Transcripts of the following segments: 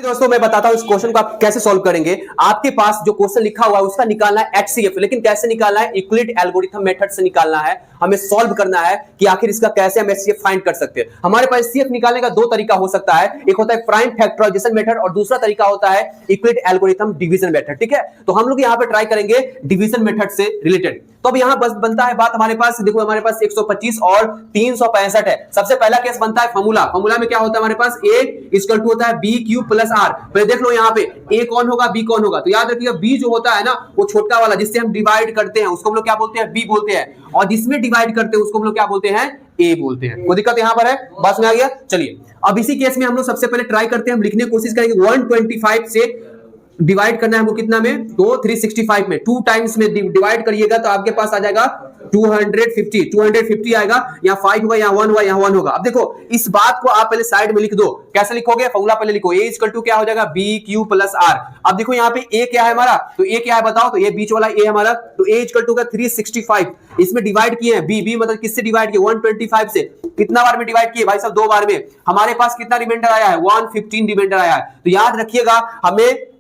दोस्तों मैं बताता हूं इस क्वेश्चन को आप कैसे सॉल्व करेंगे। आपके पास जो क्वेश्चन लिखा हुआ है उसका निकालना है HCF, लेकिन कैसे निकालना है? यूक्लिड एल्गोरिथम मेथड से निकालना है। हमें सॉल्व करना है कि आखिर इसका कैसे हम HCF फाइंड कर सकते हैं। हमारे पास HCF निकालने का दो तरीका हो सकता है, एक होता है प्राइम फैक्टराइजेशन मेथड और दूसरा तरीका होता है यूक्लिड एल्गोरिथम डिवीजन मेथड। ठीक है, तो हम लोग यहां पे ट्राई करेंगे डिवीजन मेथड से रिलेटेड। तो अब यहां बस बनता है बात हमारे पास, देखो हमारे पास 125 और 365 है। सबसे पहला केस बनता है फॉर्मूला में क्या होता है हमारे पास? A इक्वल टू होता है B क्यूब प्लस R। पहले देख लो यहाँ पे A कौन होगा, B कौन होगा। तो याद रखिएगा B जो होता है ना वो छोटा वाला जिससे हम डिवाइड करते हैं उसको हम लोग क्या बोलते हैं? B बोलते हैं, और जिसमें डिवाइड करते हैं उसको हम लोग क्या बोलते हैं? A बोलते हैं। कोई दिक्कत यहाँ पर है? बस में आ गया। चलिए अब इसी केस में हम लोग सबसे पहले ट्राई करते हैं, हम लिखने की कोशिश करेंगे 125 से डिवाइड करना है हमको कितना में? तो 365 में 2 टाइम्स में डिवाइड करिएगा तो आपके पास आ जाएगा 250 आएगा। यहाँ 5 होगा, यहाँ 1 होगा, यहाँ 1 होगा। अब देखो इस बात को आप पहले साइड में लिख दो। कैसे लिखोगे? फॉर्मूला पहले लिखो, A इक्वल टू क्या हो जाएगा? B cube plus R। अब देखो यहाँ पे A क्या है हमारा, तो A क्या है बताओ? तो ये बीच वाला A हमारा, तो A इक्वल टू का 365 इसमें डिवाइड किए हैं। B मतलब किससे डिवाइड किए? 125 से। कितना बार में डिवाइड किए भाई साहब? 2 बार में। हमारे पास कितना रिमाइंडर आया है? 115 रिमाइंडर आया है। तो याद रखिएगा हमें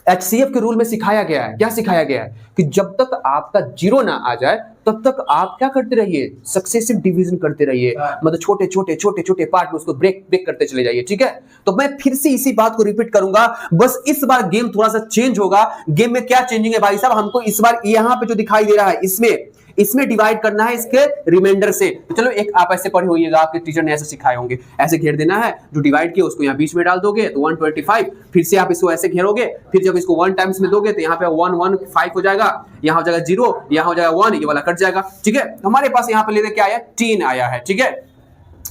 HCF के रूल में सिखाया गया है, क्या सिखाया गया है कि जब तक आपका जीरो ना आ जाए तब तक आप क्या करते रहिए? सक्सेसिव डिवीजन करते रहिए, मतलब छोटे छोटे पार्ट में उसको ब्रेक करते चले जाइए। ठीक है, तो मैं फिर से इसी बात को रिपीट करूंगा, बस इस बार गेम थोड़ा सा चेंज होगा। गेम में क्या चेंजिंग है भाई साहब? हमको इस बार यहां पे जो दिखाई दे रहा है इसमें डिवाइड करना है इसके रिमाइंडर से। तो चलो एक आप ऐसे पढ़े होइएगा, आपके टीचर ने ऐसे सिखाए होंगे। ऐसे घेर देना है, जो डिवाइड किया उसको यहाँ बीच में डाल दोगे तो 125, फिर से आप इसको ऐसे घेरोगे, फिर जब इसको 1 टाइम्स में दोगे तो यहाँ पे 115 हो जाएगा, यहाँ हो जाएगा 0, यहाँ हो जाएगा 1, ये वाला कट जाएगा। ठीक है, हमारे पास यहाँ पे लेके क्या आया? 3 आया है। ठीक है,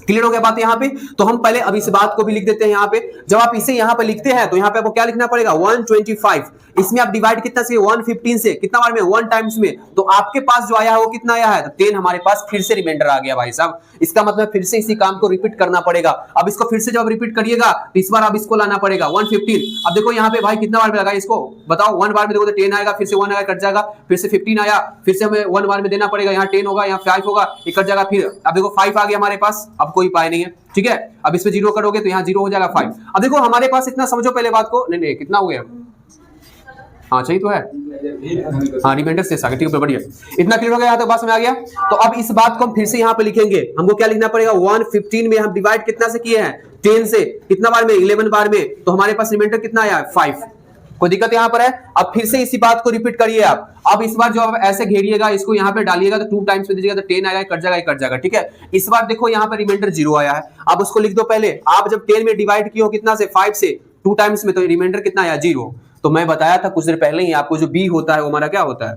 क्लियर हो गया बात यहाँ पे? तो हम पहले अब इस बात को भी लिख देते हैं यहाँ पे। जब आप इसे यहाँ पे लिखते हैं तो यहाँ पे आपको क्या लिखना पड़ेगा? 125 इसमें आप डिवाइड कितना से? 115 से। कितना बार में? 1 टाइम्स में। तो आपके पास जो आया है वो कितना आया है? तो 10 हमारे पास फिर से रिमाइंडर आ गया भाई साहब। इसका मतलब फिर से इसी काम को रिपीट करना पड़ेगा। अब इसको फिर से जब रिपीट करिएगा तो इस बार आप इसको लाना पड़ेगा 115। अब देखो यहाँ पे भाई कितना बार में लगा इसको बताओ? 1 बार में देखो तो 10 आएगा, फिर से 1 आएगा, कट जाएगा, फिर से 15 आया, फिर से हमें 1 बार में देना पड़ेगा, यहाँ 10 होगा, यहाँ 5 होगा, ये कट जाएगा। फिर अब देखो 5 आ गया हमारे पास, अब कोई उपाय नहीं है। ठीक है, अब इसमें 0 करोगे तो यहाँ 0 हो जाएगा 5। अब देखो हमारे पास इतना समझो पहले बात को, नहीं कितना हो गया? हाँ सही तो है, हाँ रिमाइंडर से आगे। ठीक है, बढ़िया, इतना क्लियर हो गया, यहाँ तक बात में आ गया। तो अब इस बात को हम फिर से यहाँ पे लिखेंगे। हमको क्या लिखना पड़ेगा? 115 में हम डिवाइड कितना से किए हैं? 10 से। कितना बार में? 11 बार में। तो हमारे पास रिमाइंडर कितना आया? 5। कोई दिक्कत यहाँ पर है? अब फिर से इसी बात को रिपीट करिए आप। अब इस बार जो आप ऐसे घेरिएगा, इसको यहाँ पे डालिएगा तो 2 टाइम्स में दीजिएगा तो 10 आएगा, कट जाएगा। ठीक है, इस बार देखो यहाँ पे रिमाइंडर 0 आया है। अब उसको लिख दो पहले। आप जब 10 में डिवाइड किए हो कितना से? 5 से, 2 टाइम्स में, तो रिमाइंडर कितना आया? 0। तो मैं बताया था कुछ देर पहले ही आपको, जो B होता है वो हमारा क्या होता है?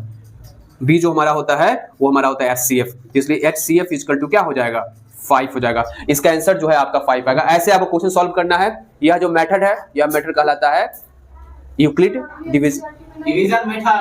B जो हमारा होता है वो हमारा होता है HCF। इसलिए HCF इक्वल टू क्या हो जाएगा? 5 हो जाएगा। इसका आंसर जो है आपका 5 आएगा। ऐसे आपको क्वेश्चन सॉल्व करना है। यह जो मेथड है, यह मेथड कहलाता है यूक्लिड डिवीजन मेथड।